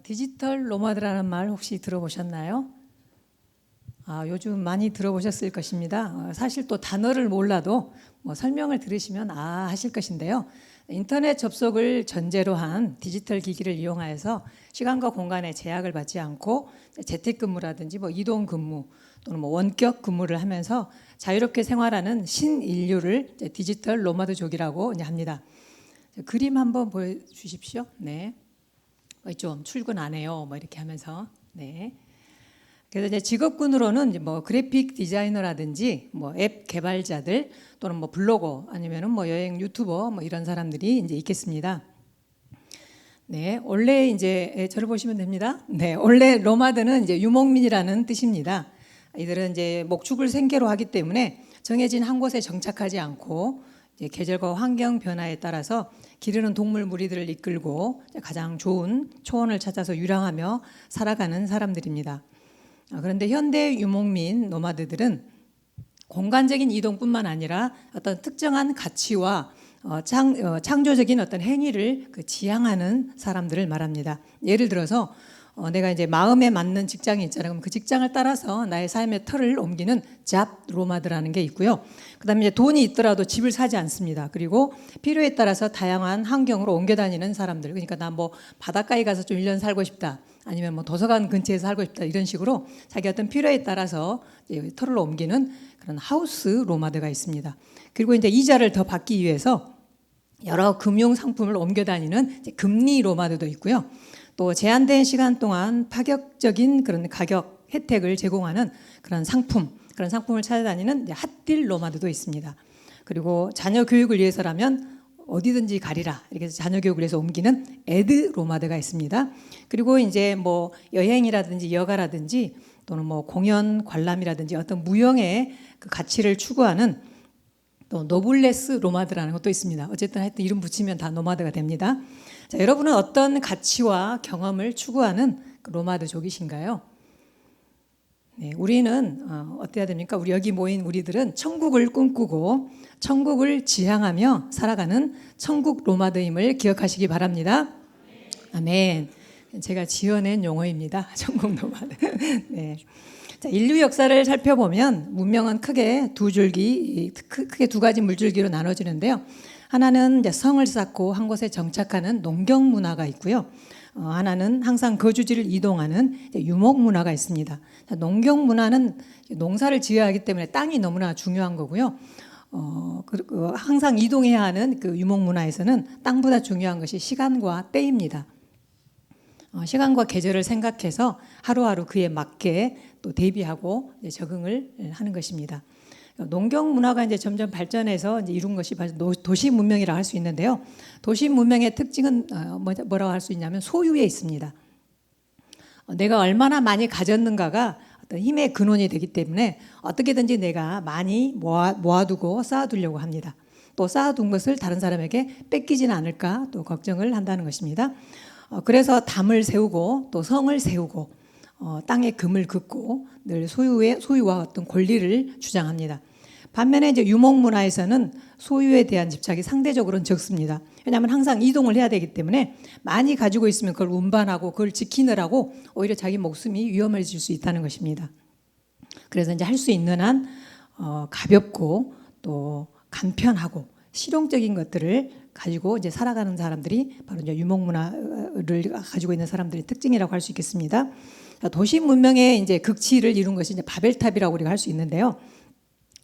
디지털 노마드라는 말 혹시 들어보셨나요? 요즘 많이 들어보셨을 것입니다. 사실 또 단어를 몰라도 설명을 들으시면 하실 것인데요. 인터넷 접속을 전제로 한 디지털 기기를 이용하여서 시간과 공간에 제약을 받지 않고 재택근무라든지 이동 근무 또는 원격 근무를 하면서 자유롭게 생활하는 신인류를 디지털 노마드족이라고 이제 합니다. 그림 한번 보여주십시오. 네. 좀 출근 안 해요. 이렇게 하면서. 네. 그래서 이제 직업군으로는 이제 그래픽 디자이너라든지 앱 개발자들 또는 블로거 아니면은 여행 유튜버 이런 사람들이 이제 있겠습니다. 네. 원래 이제 저를 보시면 됩니다. 네. 원래 노마드는 이제 유목민이라는 뜻입니다. 이들은 이제 목축을 생계로 하기 때문에 정해진 한 곳에 정착하지 않고 이제 계절과 환경 변화에 따라서 기르는 동물 무리들을 이끌고 가장 좋은 초원을 찾아서 유랑하며 살아가는 사람들입니다. 그런데 현대 유목민 노마드들은 공간적인 이동뿐만 아니라 어떤 특정한 가치와 창조적인 어떤 행위를 지향하는 사람들을 말합니다. 예를 들어서 내가 이제 마음에 맞는 직장이 있잖아요. 그럼 그 직장을 따라서 나의 삶의 틀을 옮기는 잡 노마드라는 게 있고요. 그다음에 이제 돈이 있더라도 집을 사지 않습니다. 그리고 필요에 따라서 다양한 환경으로 옮겨 다니는 사람들. 그러니까 나 바닷가에 가서 좀 1년 살고 싶다. 아니면 도서관 근처에서 살고 싶다. 이런 식으로 자기 어떤 필요에 따라서 틀을 옮기는 그런 하우스 노마드가 있습니다. 그리고 이제 이자를 더 받기 위해서 여러 금융 상품을 옮겨 다니는 금리 노마드도 있고요. 또 제한된 시간 동안 파격적인 그런 가격 혜택을 제공하는 그런 상품을 찾아다니는 핫딜 노마드도 있습니다. 그리고 자녀 교육을 위해서라면 어디든지 가리라 이렇게 해서 자녀 교육을 위해서 옮기는 에드 노마드가 있습니다. 그리고 이제 여행이라든지 여가라든지 또는 공연 관람이라든지 어떤 무형의 그 가치를 추구하는 또 노블레스 노마드라는 것도 있습니다. 어쨌든 하여튼 이름 붙이면 다 노마드가 됩니다. 자, 여러분은 어떤 가치와 경험을 추구하는 노마드족이신가요? 네, 우리는 어때야 됩니까? 우리 여기 모인 우리들은 천국을 꿈꾸고 천국을 지향하며 살아가는 천국 노마드임을 기억하시기 바랍니다. 아멘. 제가 지어낸 용어입니다. 천국 노마드. 네. 자, 인류 역사를 살펴보면 문명은 크게 크게 두 가지 물줄기로 나눠지는데요. 하나는 이제 성을 쌓고 한 곳에 정착하는 농경 문화가 있고요. 하나는 항상 거주지를 이동하는 유목 문화가 있습니다. 자, 농경 문화는 농사를 지어야 하기 때문에 땅이 너무나 중요한 거고요. 항상 이동해야 하는 그 유목 문화에서는 땅보다 중요한 것이 시간과 때입니다. 시간과 계절을 생각해서 하루하루 그에 맞게 또 대비하고 적응을 하는 것입니다. 농경 문화가 이제 점점 발전해서 이제 이룬 것이 도시 문명이라고 할 수 있는데요. 도시 문명의 특징은 뭐라고 할 수 있냐면 소유에 있습니다. 내가 얼마나 많이 가졌는가가 어떤 힘의 근원이 되기 때문에 어떻게든지 내가 많이 모아두고 쌓아두려고 합니다. 또 쌓아둔 것을 다른 사람에게 뺏기지는 않을까 또 걱정을 한다는 것입니다. 그래서 담을 세우고 또 성을 세우고 땅에 금을 긋고 늘 소유와 어떤 권리를 주장합니다. 반면에 이제 유목 문화에서는 소유에 대한 집착이 상대적으로는 적습니다. 왜냐하면 항상 이동을 해야 되기 때문에 많이 가지고 있으면 그걸 운반하고 그걸 지키느라고 오히려 자기 목숨이 위험해질 수 있다는 것입니다. 그래서 이제 할 수 있는 한 가볍고 또 간편하고 실용적인 것들을 가지고 이제 살아가는 사람들이 바로 이제 유목 문화를 가지고 있는 사람들의 특징이라고 할 수 있겠습니다. 도시 문명의 이제 극치를 이룬 것이 이제 바벨탑이라고 우리가 할 수 있는데요.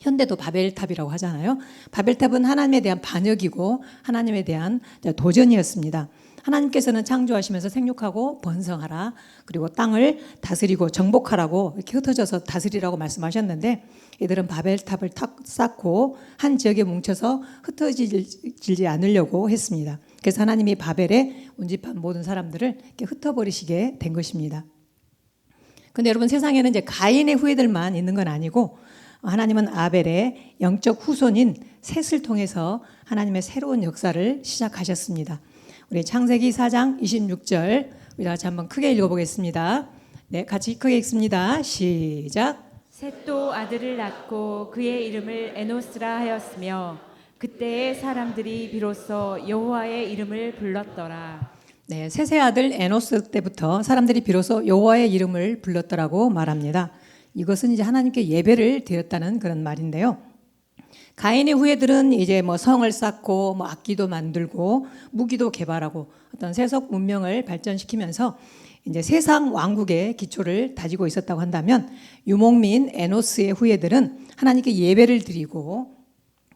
현대도 바벨탑이라고 하잖아요. 바벨탑은 하나님에 대한 반역이고 하나님에 대한 도전이었습니다. 하나님께서는 창조하시면서 생육하고 번성하라. 그리고 땅을 다스리고 정복하라고 이렇게 흩어져서 다스리라고 말씀하셨는데 이들은 바벨탑을 쌓고 한 지역에 뭉쳐서 흩어지지 않으려고 했습니다. 그래서 하나님이 바벨에 운집한 모든 사람들을 이렇게 흩어버리시게 된 것입니다. 근데 여러분 세상에는 이제 가인의 후예들만 있는 건 아니고 하나님은 아벨의 영적 후손인 셋을 통해서 하나님의 새로운 역사를 시작하셨습니다. 우리 창세기 4장 26절 우리 같이 한번 크게 읽어보겠습니다. 네, 같이 크게 읽습니다. 시작. 셋도 아들을 낳고 그의 이름을 에노스라 하였으며 그때의 사람들이 비로소 여호와의 이름을 불렀더라. 네, 셋의 아들 에노스 때부터 사람들이 비로소 여호와의 이름을 불렀더라고 말합니다. 이것은 이제 하나님께 예배를 드렸다는 그런 말인데요. 가인의 후예들은 이제 뭐 성을 쌓고 뭐 악기도 만들고 무기도 개발하고 어떤 세속 문명을 발전시키면서 이제 세상 왕국의 기초를 다지고 있었다고 한다면, 유목민 에노스의 후예들은 하나님께 예배를 드리고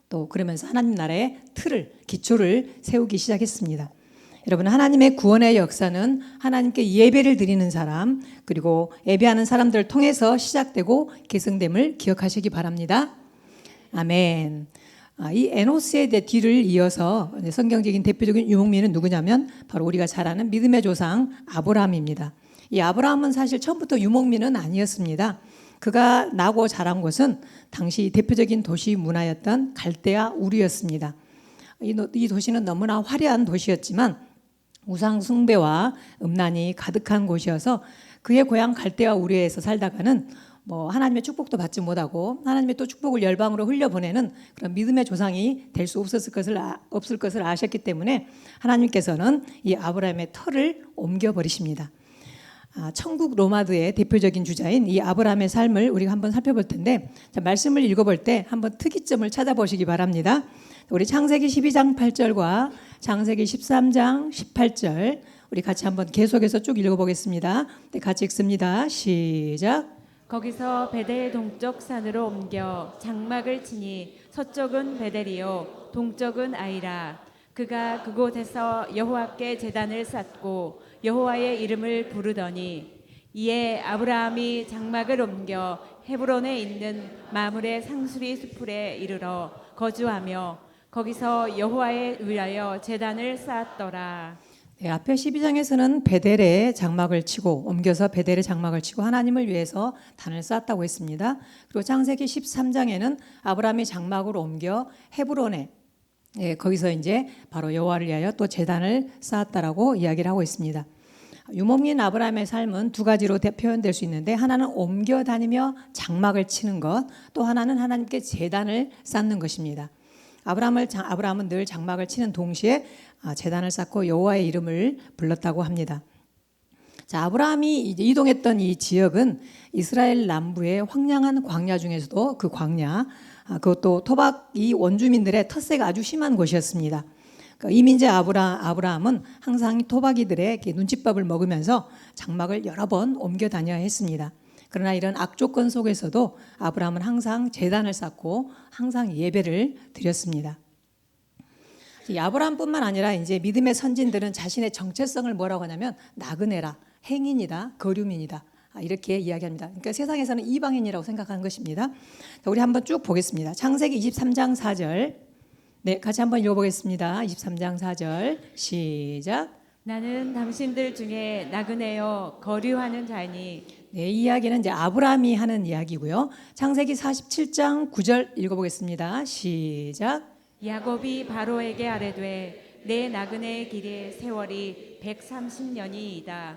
또 그러면서 하나님 나라의 틀을, 기초를 세우기 시작했습니다. 여러분, 하나님의 구원의 역사는 하나님께 예배를 드리는 사람, 그리고 예배하는 사람들을 통해서 시작되고 계승됨을 기억하시기 바랍니다. 아멘. 이 에노스의 뒤를 이어서 성경적인 대표적인 유목민은 누구냐면 바로 우리가 잘 아는 믿음의 조상 아브라함입니다. 이 아브라함은 사실 처음부터 유목민은 아니었습니다. 그가 나고 자란 곳은 당시 대표적인 도시 문화였던 갈대아 우르였습니다. 이 도시는 너무나 화려한 도시였지만 우상 숭배와 음란이 가득한 곳이어서 그의 고향 갈대아 우르에서 살다가는 뭐 하나님의 축복도 받지 못하고 하나님의 또 축복을 열방으로 흘려보내는 그런 믿음의 조상이 될 수 없을 것을 아셨기 때문에 하나님께서는 이 아브라함의 터를 옮겨버리십니다. 천국 로마드의 대표적인 주자인 이 아브라함의 삶을 우리가 한번 살펴볼 텐데, 말씀을 읽어볼 때 한번 특이점을 찾아보시기 바랍니다. 우리 창세기 12장 8절과 창세기 13장 18절 우리 같이 한번 계속해서 쭉 읽어보겠습니다. 네, 같이 읽습니다. 시작. 거기서 베델 동쪽 산으로 옮겨 장막을 치니 서쪽은 베델이요 동쪽은 아이라. 그가 그곳에서 여호와께 제단을 쌓고 여호와의 이름을 부르더니, 이에 아브라함이 장막을 옮겨 헤브론에 있는 마므레 상수리 수풀에 이르러 거주하며 거기서 여호와에 위하여 제단을 쌓았더라. 네, 앞에 12장에서는 베델에 장막을 치고 옮겨서 베델에 장막을 치고 하나님을 위해서 단을 쌓았다고 했습니다. 그리고 창세기 13장에는 아브라함이 장막을 옮겨 헤브론에, 거기서 이제 바로 여호와를 위하여 또 제단을 쌓았다라고 이야기를 하고 있습니다. 유목민 아브라함의 삶은 두 가지로 표현될 수 있는데, 하나는 옮겨 다니며 장막을 치는 것, 또 하나는 하나님께 제단을 쌓는 것입니다. 아브라함은 늘 장막을 치는 동시에 제단을 쌓고 여호와의 이름을 불렀다고 합니다. 자, 아브라함이 이제 이동했던 이 지역은 이스라엘 남부의 황량한 광야 중에서도 그 광야, 그것도 토박이 원주민들의 텃세가 아주 심한 곳이었습니다. 이민자 아브라함은 항상 토박이들의 눈칫밥을 먹으면서 장막을 여러 번 옮겨 다녀야 했습니다. 그러나 이런 악조건 속에서도 아브라함은 항상 제단을 쌓고 항상 예배를 드렸습니다. 이 아브라함뿐만 아니라 이제 믿음의 선진들은 자신의 정체성을 뭐라고 하냐면 나그네라, 행인이다, 거류민이다, 이렇게 이야기합니다. 그러니까 세상에서는 이방인이라고 생각하는 것입니다. 자, 우리 한번 쭉 보겠습니다. 창세기 23장 4절. 네, 같이 한번 읽어보겠습니다. 23장 4절 시작. 나는 당신들 중에 나그네여 거류하는 자니. 네, 이 이야기는 이제 아브라함이 하는 이야기고요. 창세기 47장 9절 읽어보겠습니다. 시작. 야곱이 바로에게 아뢰되 내 나그네의 길의 세월이 130년이이다.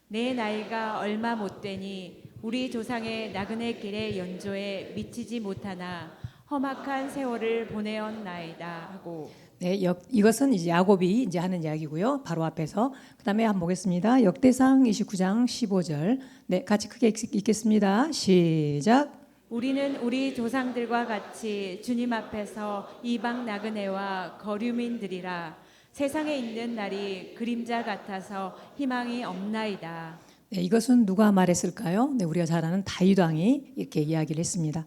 내 나이가 얼마 못 되니 우리 조상의 나그네 길의 연조에 미치지 못하나 험악한 세월을 보내었나이다 하고. 네, 이것은 이제 야곱이 이제 하는 이야기고요. 바로 앞에서. 그다음에 한번 보겠습니다. 역대상 29장 15절. 네, 같이 크게 읽겠습니다. 시작. 우리는 우리 조상들과 같이 주님 앞에서 이방 나그네와 거류민들이라. 세상에 있는 날이 그림자 같아서 희망이 없나이다. 네, 이것은 누가 말했을까요? 네, 우리가 잘 아는 다윗 왕이 이렇게 이야기를 했습니다.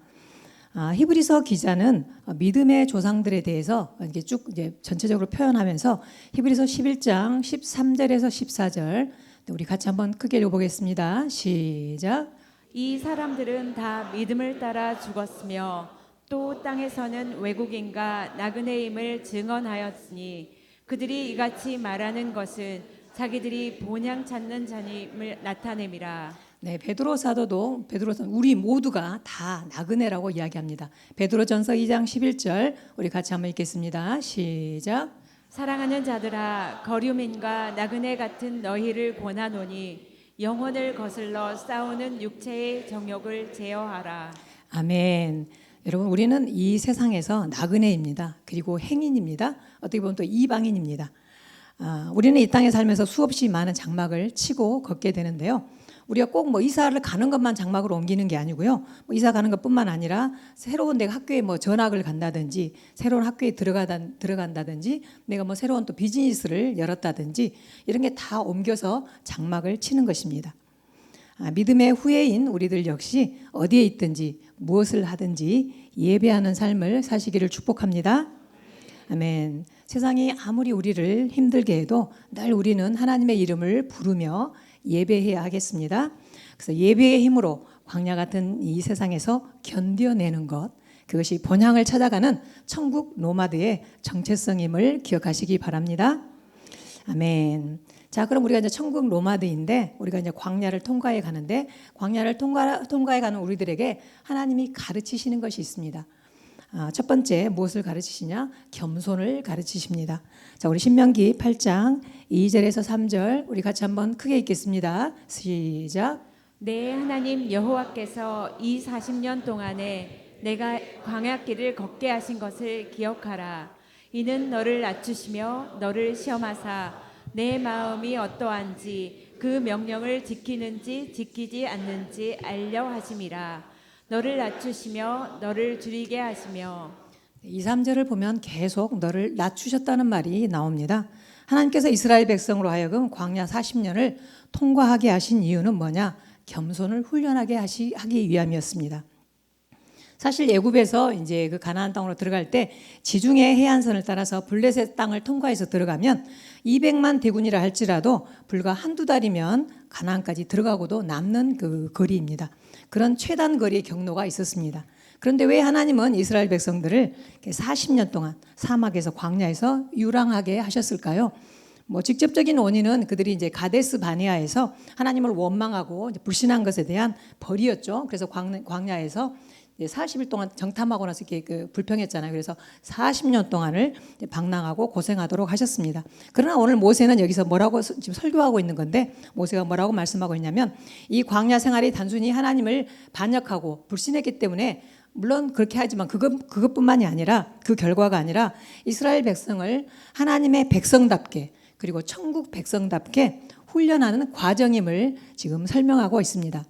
히브리서 기자는 믿음의 조상들에 대해서 이렇게 쭉 이제 전체적으로 표현하면서 히브리서 11장 13절에서 14절, 우리 같이 한번 크게 읽어보겠습니다. 시작. 이 사람들은 다 믿음을 따라 죽었으며 또 땅에서는 외국인과 나그네임을 증언하였으니 그들이 이같이 말하는 것은 자기들이 본향 찾는 자님을 나타냄이라. 네, 베드로 사도도 우리 모두가 다 나그네라고 이야기합니다. 베드로전서 2장 11절 우리 같이 한번 읽겠습니다. 시작. 사랑하는 자들아, 거류민과 나그네 같은 너희를 권하노니 영혼을 거슬러 싸우는 육체의 정욕을 제어하라. 아멘. 여러분, 우리는 이 세상에서 나그네입니다. 그리고 행인입니다. 어떻게 보면 또 이방인입니다. 우리는 이 땅에 살면서 수없이 많은 장막을 치고 걷게 되는데요. 우리가 꼭 뭐 이사를 가는 것만 장막으로 옮기는 게 아니고요. 뭐 이사 가는 것뿐만 아니라 새로운 내가 학교에 뭐 전학을 간다든지 새로운 학교에 들어간다든지 내가 뭐 새로운 또 비즈니스를 열었다든지 이런 게 다 옮겨서 장막을 치는 것입니다. 믿음의 후예인 우리들 역시 어디에 있든지 무엇을 하든지 예배하는 삶을 사시기를 축복합니다. 아멘. 세상이 아무리 우리를 힘들게 해도 늘 우리는 하나님의 이름을 부르며 예배해야 하겠습니다. 그래서 예배의 힘으로 광야 같은 이 세상에서 견뎌내는 것, 그것이 본향을 찾아가는 천국 노마드의 정체성임을 기억하시기 바랍니다. 아멘. 자, 그럼 우리가 이제 천국 노마드인데 우리가 이제 광야를 통과해 가는데 광야를 통과해 가는 우리들에게 하나님이 가르치시는 것이 있습니다. 첫 번째 무엇을 가르치시냐? 겸손을 가르치십니다. 자, 우리 신명기 8장 2절에서 3절 우리 같이 한번 크게 읽겠습니다. 시작. 내 하나님 여호와께서 이 40년 동안에 내가 광야길을 걷게 하신 것을 기억하라. 이는 너를 낮추시며 너를 시험하사 내 마음이 어떠한지 그 명령을 지키는지 지키지 않는지 알려 하심이라. 너를 낮추시며 너를 줄이게 하시며. 2, 3절을 보면 계속 너를 낮추셨다는 말이 나옵니다. 하나님께서 이스라엘 백성으로 하여금 광야 40년을 통과하게 하신 이유는 뭐냐? 겸손을 훈련하게 하기 위함이었습니다. 사실 애굽에서 이제 그 가나안 땅으로 들어갈 때 지중해 해안선을 따라서 블레셋 땅을 통과해서 들어가면 200만 대군이라 할지라도 불과 한두 달이면 가나안까지 들어가고도 남는 그 거리입니다. 그런 최단 거리의 경로가 있었습니다. 그런데 왜 하나님은 이스라엘 백성들을 40년 동안 사막에서 광야에서 유랑하게 하셨을까요? 뭐 직접적인 원인은 그들이 이제 가데스 바네아에서 하나님을 원망하고 불신한 것에 대한 벌이었죠. 그래서 광야에서 40일 동안 정탐하고 나서 이렇게 불평했잖아요. 그래서 40년 동안을 방랑하고 고생하도록 하셨습니다. 그러나 오늘 모세는 여기서 뭐라고 지금 설교하고 있는 건데 모세가 뭐라고 말씀하고 있냐면 이 광야 생활이 단순히 하나님을 반역하고 불신했기 때문에 물론 그렇게 하지만 그것뿐만이 아니라 그 결과가 아니라 이스라엘 백성을 하나님의 백성답게 그리고 천국 백성답게 훈련하는 과정임을 지금 설명하고 있습니다.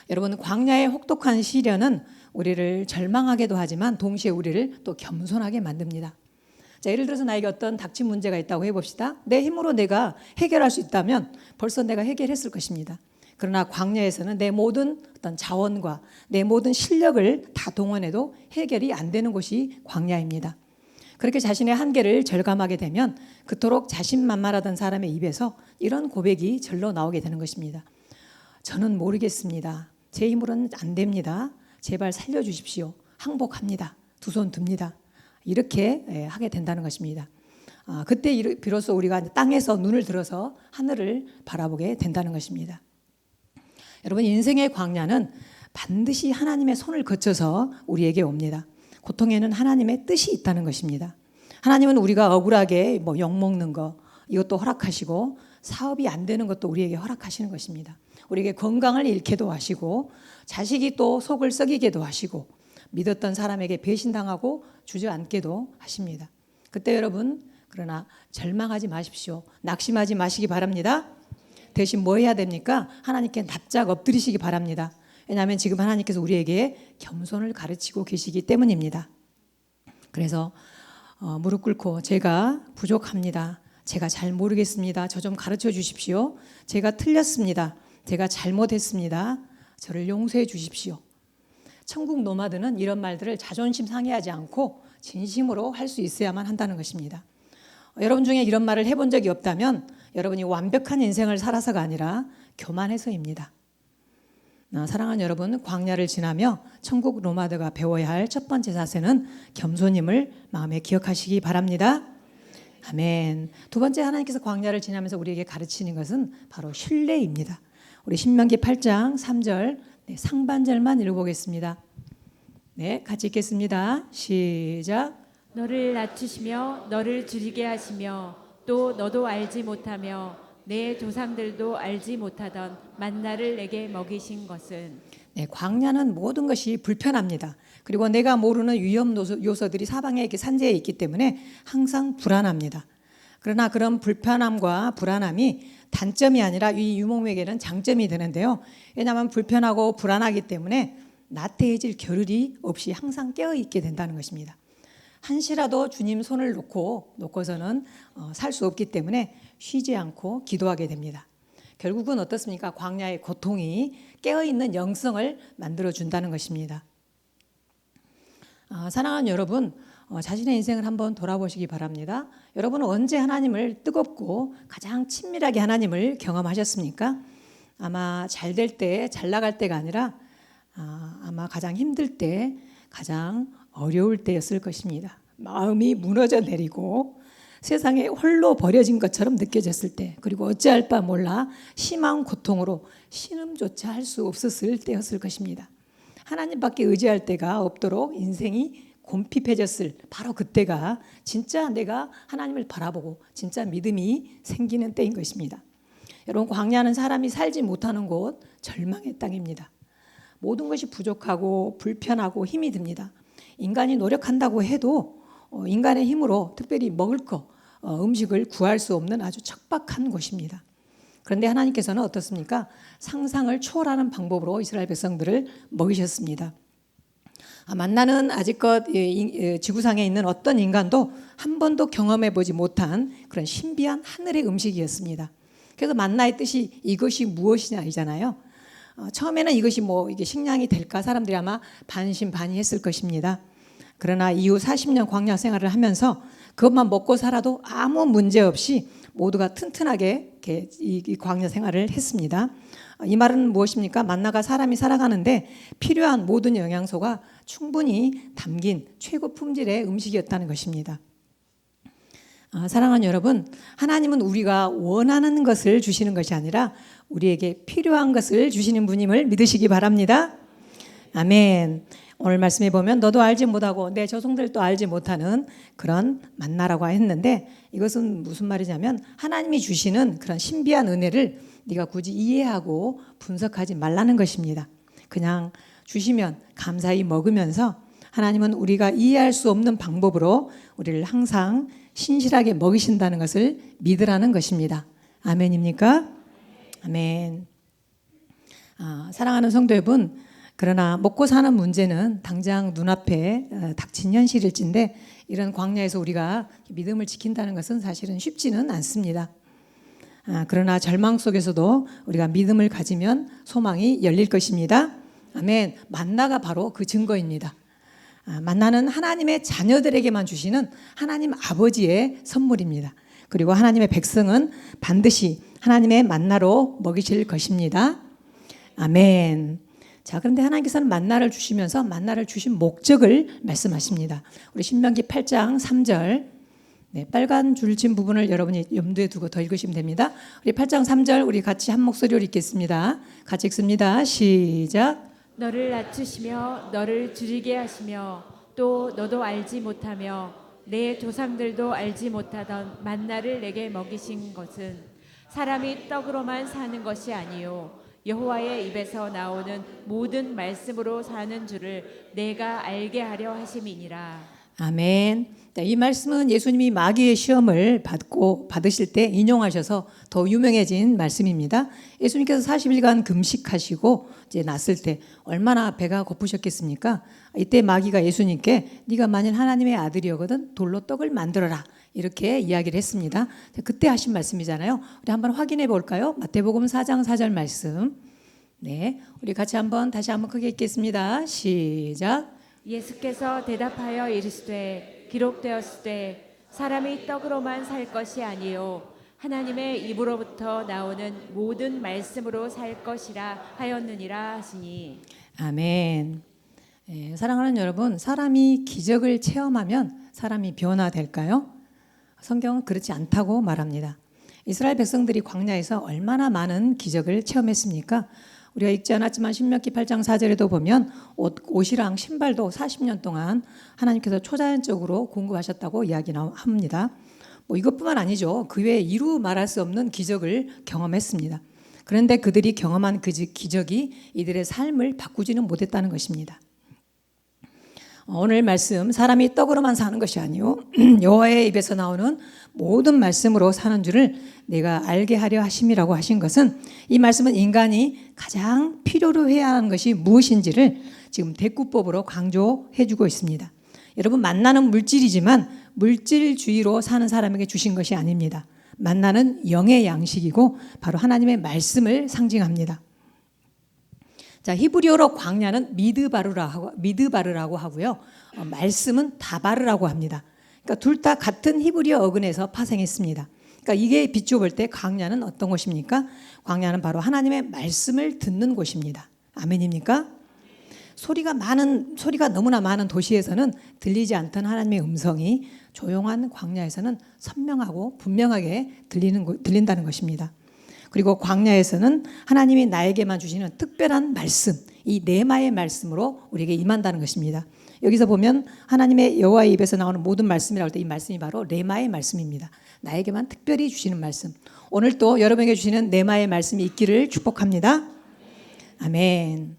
여러분, 광야의 혹독한 시련은 우리를 절망하게도 하지만 동시에 우리를 또 겸손하게 만듭니다. 자, 예를 들어서 나에게 어떤 닥친 문제가 있다고 해봅시다. 내 힘으로 내가 해결할 수 있다면 벌써 내가 해결했을 것입니다. 그러나 광야에서는 내 모든 어떤 자원과 내 모든 실력을 다 동원해도 해결이 안 되는 곳이 광야입니다. 그렇게 자신의 한계를 절감하게 되면 그토록 자신만만하던 사람의 입에서 이런 고백이 절로 나오게 되는 것입니다. 저는 모르겠습니다. 제 힘으로는 안 됩니다. 제발 살려주십시오. 항복합니다. 두 손 듭니다. 이렇게 하게 된다는 것입니다. 그때 비로소 우리가 땅에서 눈을 들어서 하늘을 바라보게 된다는 것입니다. 여러분, 인생의 광야는 반드시 하나님의 손을 거쳐서 우리에게 옵니다. 고통에는 하나님의 뜻이 있다는 것입니다. 하나님은 우리가 억울하게 뭐 욕먹는 거 이것도 허락하시고 사업이 안 되는 것도 우리에게 허락하시는 것입니다. 우리에게 건강을 잃게도 하시고 자식이 또 속을 썩이게도 하시고 믿었던 사람에게 배신당하고 주저앉게도 하십니다. 그때 여러분 그러나 절망하지 마십시오. 낙심하지 마시기 바랍니다. 대신 뭐 해야 됩니까? 하나님께 납작 엎드리시기 바랍니다. 왜냐하면 지금 하나님께서 우리에게 겸손을 가르치고 계시기 때문입니다. 그래서 무릎 꿇고 제가 부족합니다. 제가 잘 모르겠습니다. 저 좀 가르쳐 주십시오. 제가 틀렸습니다. 제가 잘못했습니다. 저를 용서해 주십시오. 천국 노마드는 이런 말들을 자존심 상해하지 않고 진심으로 할 수 있어야만 한다는 것입니다. 여러분 중에 이런 말을 해본 적이 없다면 여러분이 완벽한 인생을 살아서가 아니라 교만해서입니다. 사랑하는 여러분, 광야를 지나며 천국 노마드가 배워야 할 첫 번째 자세는 겸손임을 마음에 기억하시기 바랍니다. 아멘. 두 번째, 하나님께서 광야를 지나면서 우리에게 가르치는 것은 바로 신뢰입니다. 우리 신명기 8장 3절 상반절만 읽어보겠습니다. 네, 같이 읽겠습니다. 시작. 너를 낮추시며 너를 줄이게 하시며 또 너도 알지 못하며 내 조상들도 알지 못하던 만나를 내게 먹이신 것은. 네, 광야는 모든 것이 불편합니다. 그리고 내가 모르는 위험 요소들이 사방에 이렇게 산재해 있기 때문에 항상 불안합니다. 그러나 그런 불편함과 불안함이 단점이 아니라 이 유목민에게는 장점이 되는데요. 왜냐하면 불편하고 불안하기 때문에 나태해질 겨를이 없이 항상 깨어 있게 된다는 것입니다. 한시라도 주님 손을 놓고서는 살 수 없기 때문에 쉬지 않고 기도하게 됩니다. 결국은 어떻습니까? 광야의 고통이 깨어있는 영성을 만들어준다는 것입니다. 사랑하는 여러분, 자신의 인생을 한번 돌아보시기 바랍니다. 여러분은 언제 하나님을 뜨겁고 가장 친밀하게 하나님을 경험하셨습니까? 아마 잘 될 때, 잘 나갈 때가 아니라 아마 가장 힘들 때, 가장 어려울 때였을 것입니다. 마음이 무너져 내리고 세상에 홀로 버려진 것처럼 느껴졌을 때, 그리고 어찌할 바 몰라 심한 고통으로 신음조차 할 수 없었을 때였을 것입니다. 하나님밖에 의지할 때가 없도록 인생이 곰핍해졌을 바로 그때가 진짜 내가 하나님을 바라보고 진짜 믿음이 생기는 때인 것입니다. 여러분, 광야는 사람이 살지 못하는 곳, 절망의 땅입니다. 모든 것이 부족하고 불편하고 힘이 듭니다. 인간이 노력한다고 해도 인간의 힘으로 특별히 먹을 거, 음식을 구할 수 없는 아주 척박한 곳입니다. 그런데 하나님께서는 어떻습니까? 상상을 초월하는 방법으로 이스라엘 백성들을 먹이셨습니다. 만나는 아직껏 지구상에 있는 어떤 인간도 한 번도 경험해 보지 못한 그런 신비한 하늘의 음식이었습니다. 그래서 만나의 뜻이 이것이 무엇이냐이잖아요. 처음에는 이것이 이게 식량이 될까 사람들이 아마 반신반의했을 것입니다. 그러나 이후 40년 광야 생활을 하면서 그것만 먹고 살아도 아무 문제 없이 모두가 튼튼하게 이 광야 생활을 했습니다. 이 말은 무엇입니까? 만나가 사람이 살아가는데 필요한 모든 영양소가 충분히 담긴 최고 품질의 음식이었다는 것입니다. 사랑하는 여러분, 하나님은 우리가 원하는 것을 주시는 것이 아니라 우리에게 필요한 것을 주시는 분임을 믿으시기 바랍니다. 아멘. 오늘 말씀에 보면 너도 알지 못하고 내 조상들도 알지 못하는 그런 만나라고 했는데, 이것은 무슨 말이냐면 하나님이 주시는 그런 신비한 은혜를 네가 굳이 이해하고 분석하지 말라는 것입니다. 그냥 주시면 감사히 먹으면서 하나님은 우리가 이해할 수 없는 방법으로 우리를 항상 신실하게 먹이신다는 것을 믿으라는 것입니다. 아멘입니까? 아멘. 사랑하는 성도 여러분, 그러나 먹고 사는 문제는 당장 눈앞에 닥친 현실일진데 이런 광야에서 우리가 믿음을 지킨다는 것은 사실은 쉽지는 않습니다. 그러나 절망 속에서도 우리가 믿음을 가지면 소망이 열릴 것입니다. 아멘. 만나가 바로 그 증거입니다. 만나는 하나님의 자녀들에게만 주시는 하나님 아버지의 선물입니다. 그리고 하나님의 백성은 반드시 하나님의 만나로 먹이실 것입니다. 아멘. 자, 그런데 하나님께서는 만나를 주시면서 만나를 주신 목적을 말씀하십니다. 우리 신명기 8장 3절, 빨간 줄진 부분을 여러분이 염두에 두고 더 읽으시면 됩니다. 우리 8장 3절 우리 같이 한 목소리로 읽겠습니다. 같이 읽습니다. 시작. 너를 낮추시며 너를 줄이게 하시며 또 너도 알지 못하며 내 조상들도 알지 못하던 만나를 내게 먹이신 것은 사람이 떡으로만 사는 것이 아니요 여호와의 입에서 나오는 모든 말씀으로 사는 줄을 내가 알게 하려 하심이니라. 아멘. 이 말씀은 예수님이 마귀의 시험을 받으실 때 인용하셔서 더 유명해진 말씀입니다. 예수님께서 40일간 금식하시고 이제 났을 때 얼마나 배가 고프셨겠습니까? 이때 마귀가 예수님께 네가 만일 하나님의 아들이거든 돌로 떡을 만들어라 이렇게 이야기를 했습니다. 그때 하신 말씀이잖아요. 우리 한번 확인해 볼까요? 마태복음 4장 4절 말씀. 우리 같이 다시 한번 크게 읽겠습니다. 시작. 예수께서 대답하여 이르시되 기록되었으되 사람이 떡으로만 살 것이 아니요 하나님의 입으로부터 나오는 모든 말씀으로 살 것이라 하였느니라 하시니. 아멘. 사랑하는 여러분, 사람이 기적을 체험하면 사람이 변화될까요? 성경은 그렇지 않다고 말합니다. 이스라엘 백성들이 광야에서 얼마나 많은 기적을 체험했습니까? 우리가 읽지 않았지만 신명기 8장 4절에도 보면 옷이랑 신발도 40년 동안 하나님께서 초자연적으로 공급하셨다고 이야기합니다. 이것뿐만 아니죠. 그 외에 이루 말할 수 없는 기적을 경험했습니다. 그런데 그들이 경험한 그 기적이 이들의 삶을 바꾸지는 못했다는 것입니다. 오늘 말씀 사람이 떡으로만 사는 것이 아니요 여호와의 입에서 나오는 모든 말씀으로 사는 줄을 내가 알게 하려 하심이라고 하신 것은, 이 말씀은 인간이 가장 필요로 해야 하는 것이 무엇인지를 지금 대꾸법으로 강조해 주고 있습니다. 여러분, 만나는 물질이지만 물질주의로 사는 사람에게 주신 것이 아닙니다. 만나는 영의 양식이고 바로 하나님의 말씀을 상징합니다. 자, 히브리어로 광야는 미드바르라고 하고요. 말씀은 다바르라고 합니다. 그러니까 둘 다 같은 히브리어 어근에서 파생했습니다. 그러니까 이게 비추어 볼 때 광야는 어떤 곳입니까? 광야는 바로 하나님의 말씀을 듣는 곳입니다. 아멘입니까? 소리가 너무나 많은 도시에서는 들리지 않던 하나님의 음성이 조용한 광야에서는 선명하고 분명하게 들린다는 것입니다. 그리고 광야에서는 하나님이 나에게만 주시는 특별한 말씀, 이 네마의 말씀으로 우리에게 임한다는 것입니다. 여기서 보면 하나님의 여호와의 입에서 나오는 모든 말씀이라고 할 때 이 말씀이 바로 네마의 말씀입니다. 나에게만 특별히 주시는 말씀. 오늘 또 여러분에게 주시는 네마의 말씀이 있기를 축복합니다. 아멘.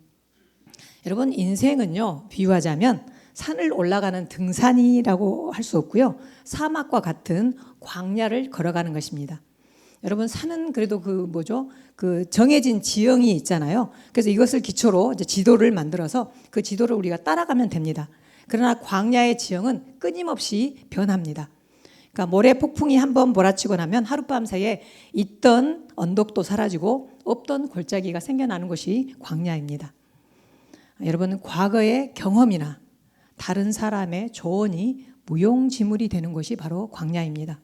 여러분, 인생은요, 비유하자면 산을 올라가는 등산이라고 할 수 없고요, 사막과 같은 광야를 걸어가는 것입니다. 여러분, 산은 그래도 그 정해진 지형이 있잖아요. 그래서 이것을 기초로 이제 지도를 만들어서 그 지도를 우리가 따라가면 됩니다. 그러나 광야의 지형은 끊임없이 변합니다. 그러니까 모래 폭풍이 한번 몰아치고 나면 하룻밤 사이에 있던 언덕도 사라지고 없던 골짜기가 생겨나는 곳이 광야입니다. 여러분, 과거의 경험이나 다른 사람의 조언이 무용지물이 되는 곳이 바로 광야입니다.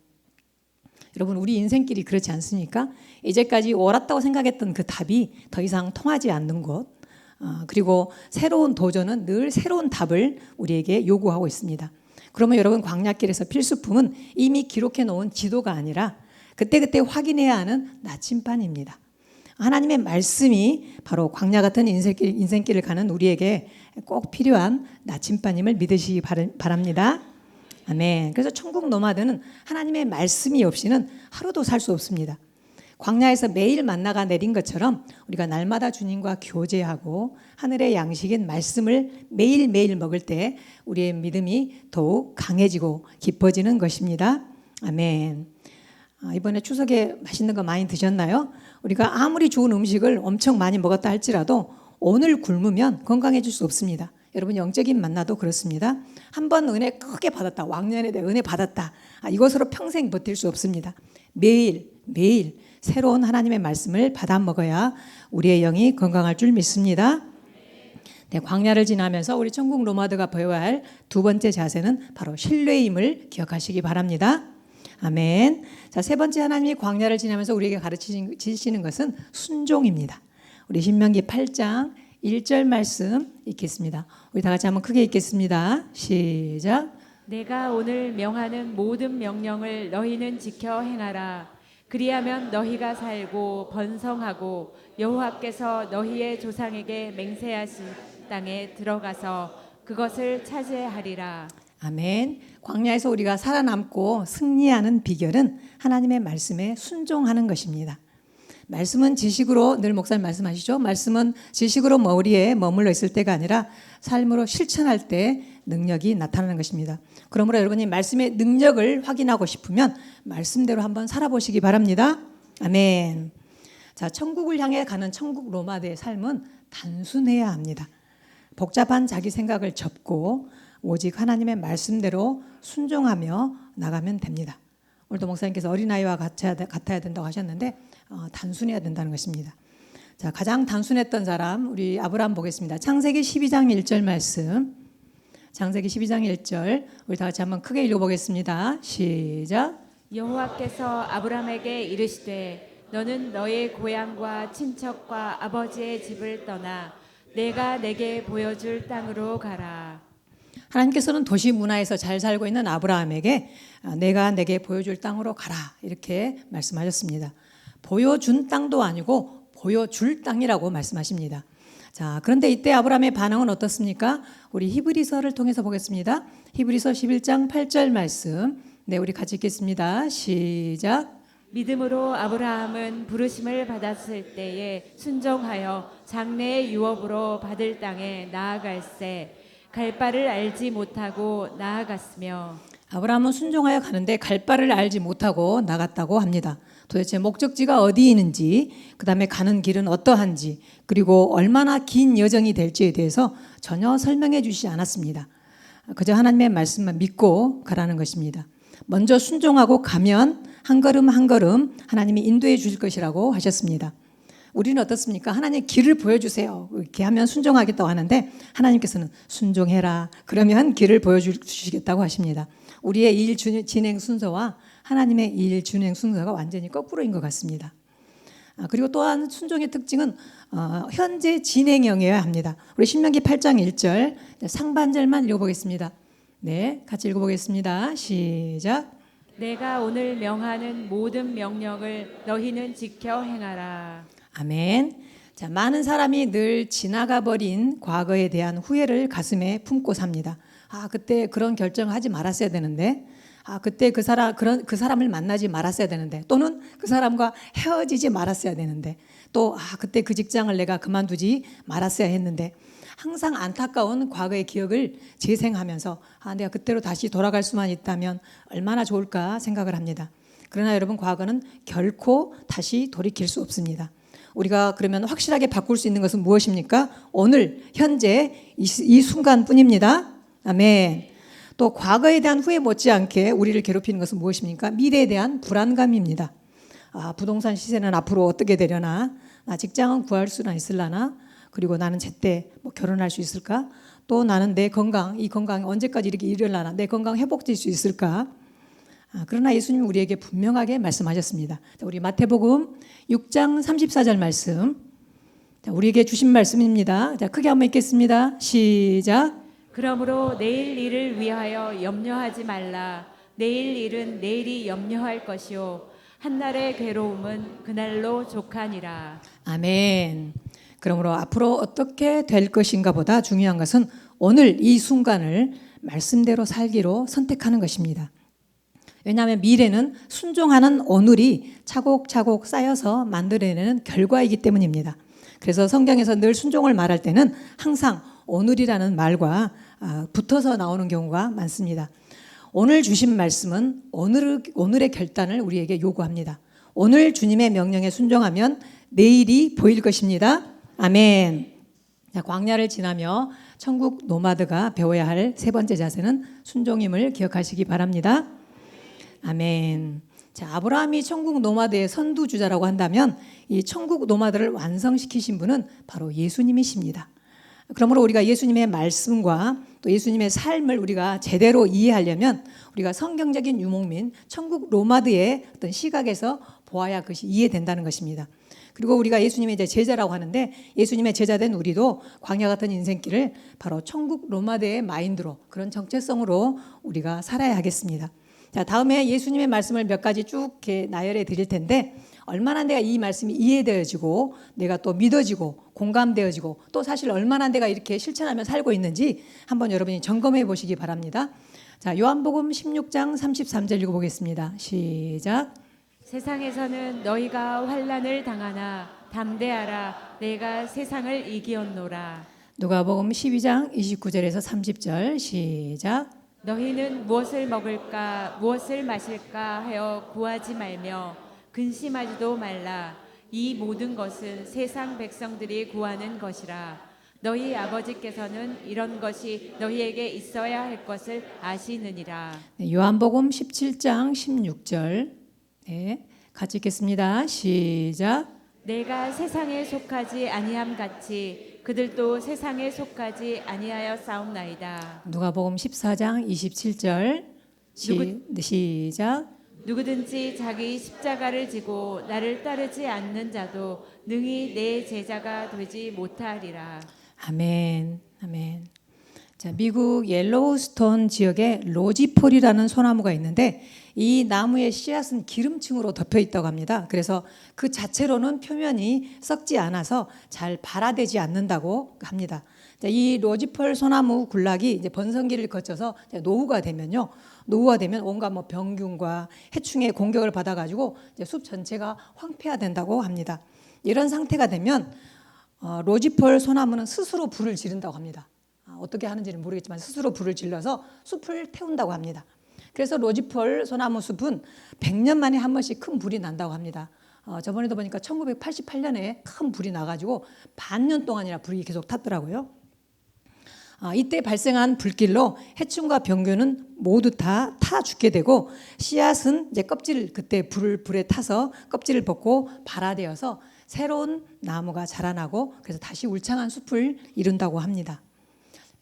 여러분, 우리 인생길이 그렇지 않습니까? 이제까지 옳았다고 생각했던 그 답이 더 이상 통하지 않는 곳, 그리고 새로운 도전은 늘 새로운 답을 우리에게 요구하고 있습니다. 그러면 여러분, 광야길에서 필수품은 이미 기록해 놓은 지도가 아니라 그때그때 확인해야 하는 나침반입니다. 하나님의 말씀이 바로 광야 같은 인생길을 가는 우리에게 꼭 필요한 나침반임을 믿으시기 바랍니다. 아멘. 그래서 천국 노마드는 하나님의 말씀이 없이는 하루도 살 수 없습니다. 광야에서 매일 만나가 내린 것처럼 우리가 날마다 주님과 교제하고 하늘의 양식인 말씀을 매일매일 먹을 때 우리의 믿음이 더욱 강해지고 깊어지는 것입니다. 아멘. 이번에 추석에 맛있는 거 많이 드셨나요? 우리가 아무리 좋은 음식을 엄청 많이 먹었다 할지라도 오늘 굶으면 건강해질 수 없습니다. 여러분, 영적인 만나도 그렇습니다. 한번 은혜 크게 받았다, 왕년에 대해 은혜 받았다, 이것으로 평생 버틸 수 없습니다. 매일 새로운 하나님의 말씀을 받아 먹어야 우리의 영이 건강할 줄 믿습니다. 네, 광야를 지나면서 우리 천국 노마드가 보여야 할 두 번째 자세는 바로 신뢰임을 기억하시기 바랍니다. 아멘. 자, 세 번째, 하나님이 광야를 지나면서 우리에게 가르치시는 것은 순종입니다. 우리 신명기 8장 1절 말씀 읽겠습니다. 우리 다 같이 한번 크게 읽겠습니다. 시작. 내가 오늘 명하는 모든 명령을 너희는 지켜 행하라. 그리하면 너희가 살고 번성하고 여호와께서 너희의 조상에게 맹세하신 땅에 들어가서 그것을 차지하리라. 아멘. 광야에서 우리가 살아남고 승리하는 비결은 하나님의 말씀에 순종하는 것입니다. 말씀은 지식으로, 늘 목사님 말씀하시죠? 말씀은 지식으로 머리에 머물러 있을 때가 아니라 삶으로 실천할 때 능력이 나타나는 것입니다. 그러므로 여러분이 말씀의 능력을 확인하고 싶으면 말씀대로 한번 살아보시기 바랍니다. 아멘. 자, 천국을 향해 가는 천국 노마드의 삶은 단순해야 합니다. 복잡한 자기 생각을 접고 오직 하나님의 말씀대로 순종하며 나가면 됩니다. 오늘도 목사님께서 어린아이와 같아야 된다고 하셨는데 단순해야 된다는 것입니다. 자, 가장 단순했던 사람, 우리 아브라함 보겠습니다. 창세기 12장 1절 말씀. 창세기 12장 1절 우리 다 같이 한번 크게 읽어보겠습니다. 시작. 여호와께서 아브라함에게 이르시되 너는 너의 고향과 친척과 아버지의 집을 떠나 내가 내게 보여줄 땅으로 가라. 하나님께서는 도시 문화에서 잘 살고 있는 아브라함에게 내가 내게 보여줄 땅으로 가라, 이렇게 말씀하셨습니다. 보여준 땅도 아니고 보여줄 땅이라고 말씀하십니다. 자, 그런데 이때 아브라함의 반응은 어떻습니까? 우리 히브리서를 통해서 보겠습니다. 히브리서 11장 8절 말씀. 네, 우리 같이 읽겠습니다. 시작. 믿음으로 아브라함은 부르심을 받았을 때에 순종하여 장래의 유업으로 받을 땅에 나아갈새 갈 바를 알지 못하고 나아갔으며 아브라함은 순종하여 가는데 갈 바를 알지 못하고 나갔다고 합니다. 도대체 목적지가 어디 있는지, 그 다음에 가는 길은 어떠한지, 그리고 얼마나 긴 여정이 될지에 대해서 전혀 설명해 주시지 않았습니다. 그저 하나님의 말씀만 믿고 가라는 것입니다. 먼저 순종하고 가면 한 걸음 한 걸음 하나님이 인도해 주실 것이라고 하셨습니다. 우리는 어떻습니까? 하나님 길을 보여주세요. 이렇게 하면 순종하겠다고 하는데 하나님께서는 순종해라. 그러면 길을 보여주시겠다고 하십니다. 우리의 일 진행 순서와 하나님의 일 진행 순서가 완전히 거꾸로인 것 같습니다. 그리고 또한 순종의 특징은 현재 진행형이어야 합니다. 우리 신명기 8장 1절 상반절만 읽어보겠습니다. 네, 같이 읽어보겠습니다. 시작. 내가 오늘 명하는 모든 명령을 너희는 지켜 행하라. 아멘. 자, 많은 사람이 늘 지나가 버린 과거에 대한 후회를 가슴에 품고 삽니다. 그때 그런 결정을 하지 말았어야 되는데, 그때 그 사람을 만나지 말았어야 되는데, 또는 그 사람과 헤어지지 말았어야 되는데, 또 그때 그 직장을 내가 그만두지 말았어야 했는데, 항상 안타까운 과거의 기억을 재생하면서 내가 그때로 다시 돌아갈 수만 있다면 얼마나 좋을까 생각을 합니다. 그러나 여러분, 과거는 결코 다시 돌이킬 수 없습니다. 우리가 그러면 확실하게 바꿀 수 있는 것은 무엇입니까? 오늘 현재 이 순간뿐입니다. 아멘. 또 과거에 대한 후회 못지않게 우리를 괴롭히는 것은 무엇입니까? 미래에 대한 불안감입니다. 부동산 시세는 앞으로 어떻게 되려나? 직장은 구할 수나 있을라나? 그리고 나는 제때 결혼할 수 있을까? 또 나는 내 건강, 이 건강이 언제까지 이렇게 이르려나? 내 건강 회복될 수 있을까? 그러나 예수님은 우리에게 분명하게 말씀하셨습니다. 우리 마태복음 6장 34절 말씀, 우리에게 주신 말씀입니다. 크게 한번 읽겠습니다. 시작. 그러므로 내일 일을 위하여 염려하지 말라. 내일 일은 내일이 염려할 것이요 한날의 괴로움은 그날로 족하니라. 아멘. 그러므로 앞으로 어떻게 될 것인가 보다 중요한 것은 오늘 이 순간을 말씀대로 살기로 선택하는 것입니다. 왜냐하면 미래는 순종하는 오늘이 차곡차곡 쌓여서 만들어내는 결과이기 때문입니다. 그래서 성경에서 늘 순종을 말할 때는 항상 오늘이라는 말과 붙어서 나오는 경우가 많습니다. 오늘 주신 말씀은 오늘의 결단을 우리에게 요구합니다. 오늘 주님의 명령에 순종하면 내일이 보일 것입니다. 아멘. 광야를 지나며 천국 노마드가 배워야 할 세 번째 자세는 순종임을 기억하시기 바랍니다. 아멘. 아브라함이 천국 노마드의 선두주자라고 한다면 이 천국 노마드를 완성시키신 분은 바로 예수님이십니다. 그러므로 우리가 예수님의 말씀과 또 예수님의 삶을 우리가 제대로 이해하려면 우리가 성경적인 유목민, 천국 노마드의 어떤 시각에서 보아야 그것이 이해된다는 것입니다. 그리고 우리가 예수님의 제자라고 하는데 예수님의 제자된 우리도 광야 같은 인생길을 바로 천국 노마드의 마인드로, 그런 정체성으로 우리가 살아야 하겠습니다. 다음에 예수님의 말씀을 몇 가지 쭉 이렇게 나열해 드릴 텐데 얼마나 내가 이 말씀이 이해되어지고 내가 또 믿어지고 공감되어지고 또 사실 얼마나 내가 이렇게 실천하며 살고 있는지 한번 여러분이 점검해 보시기 바랍니다. 요한복음 16장 33절 읽어보겠습니다. 시작. 세상에서는 너희가 환난을 당하나 담대하라. 내가 세상을 이기었노라. 누가복음 12장 29절에서 30절 시작. 너희는 무엇을 먹을까 무엇을 마실까 하여 구하지 말며 근심하지도 말라. 이 모든 것은 세상 백성들이 구하는 것이라. 너희 아버지께서는 이런 것이 너희에게 있어야 할 것을 아시느니라. 요한복음 17장 16절 같이 읽겠습니다. 시작. 내가 세상에 속하지 아니함 같이 그들도 세상에 속하지 아니하여 싸움나이다. 누가복음 14장 27절 시작. 누구든지 자기 십자가를 지고 나를 따르지 않는 자도 능히 내 제자가 되지 못하리라. 아멘. 아멘. 미국 옐로우스톤 지역에 로지폴이라는 소나무가 있는데 이 나무의 씨앗은 기름층으로 덮여 있다고 합니다. 그래서 그 자체로는 표면이 썩지 않아서 잘 발화되지 않는다고 합니다. 이 로지폴 소나무 군락이 이제 번성기를 거쳐서 노후가 되면 온갖 병균과 해충의 공격을 받아가지고 숲 전체가 황폐화된다고 합니다. 이런 상태가 되면 로지폴 소나무는 스스로 불을 지른다고 합니다. 어떻게 하는지는 모르겠지만 스스로 불을 질러서 숲을 태운다고 합니다. 그래서 로지펄 소나무 숲은 100년 만에 한 번씩 큰 불이 난다고 합니다. 저번에도 보니까 1988년에 큰 불이 나가지고 반년 동안이나 불이 계속 탔더라고요. 이때 발생한 불길로 해충과 병균은 모두 다 타 죽게 되고 씨앗은 이제 껍질을 그때 불에 타서 껍질을 벗고 발화되어서 새로운 나무가 자라나고 그래서 다시 울창한 숲을 이룬다고 합니다.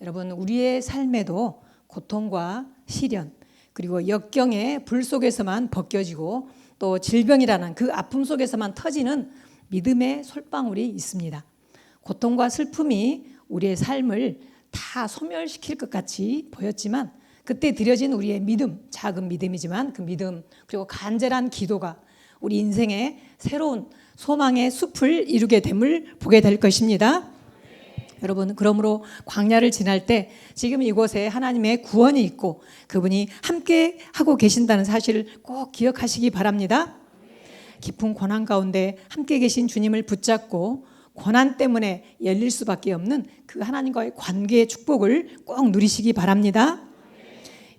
여러분, 우리의 삶에도 고통과 시련 그리고 역경의 불 속에서만 벗겨지고 또 질병이라는 그 아픔 속에서만 터지는 믿음의 솔방울이 있습니다. 고통과 슬픔이 우리의 삶을 다 소멸시킬 것 같이 보였지만 그때 드려진 우리의 믿음, 작은 믿음이지만 그 믿음 그리고 간절한 기도가 우리 인생의 새로운 소망의 숲을 이루게 됨을 보게 될 것입니다. 여러분, 그러므로 광야를 지날 때 지금 이곳에 하나님의 구원이 있고 그분이 함께 하고 계신다는 사실을 꼭 기억하시기 바랍니다. 깊은 고난 가운데 함께 계신 주님을 붙잡고 고난 때문에 열릴 수밖에 없는 그 하나님과의 관계의 축복을 꼭 누리시기 바랍니다.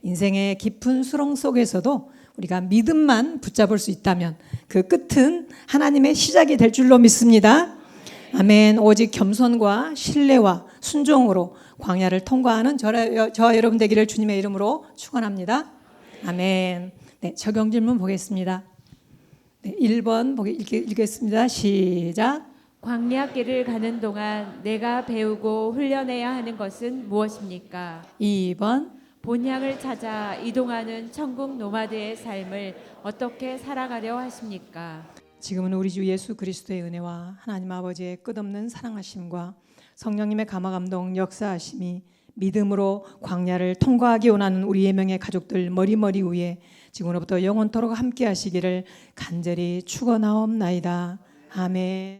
인생의 깊은 수렁 속에서도 우리가 믿음만 붙잡을 수 있다면 그 끝은 하나님의 시작이 될 줄로 믿습니다. 아멘. 오직 겸손과 신뢰와 순종으로 광야를 통과하는 저와 여러분 되기를 주님의 이름으로 축원합니다. 아멘. 네, 적용 질문 보겠습니다. 네, 1번 읽겠습니다. 시작. 광야길을 가는 동안 내가 배우고 훈련해야 하는 것은 무엇입니까? 2번. 본향을 찾아 이동하는 천국 노마드의 삶을 어떻게 살아가려 하십니까? 지금은 우리 주 예수 그리스도의 은혜와 하나님 아버지의 끝없는 사랑하심과 성령님의 감화감동 역사하심이 믿음으로 광야를 통과하기 원하는 우리 예명의 가족들 머리머리 위에 지금으로부터 영원토록 함께 하시기를 간절히 축원하옵나이다. 아멘.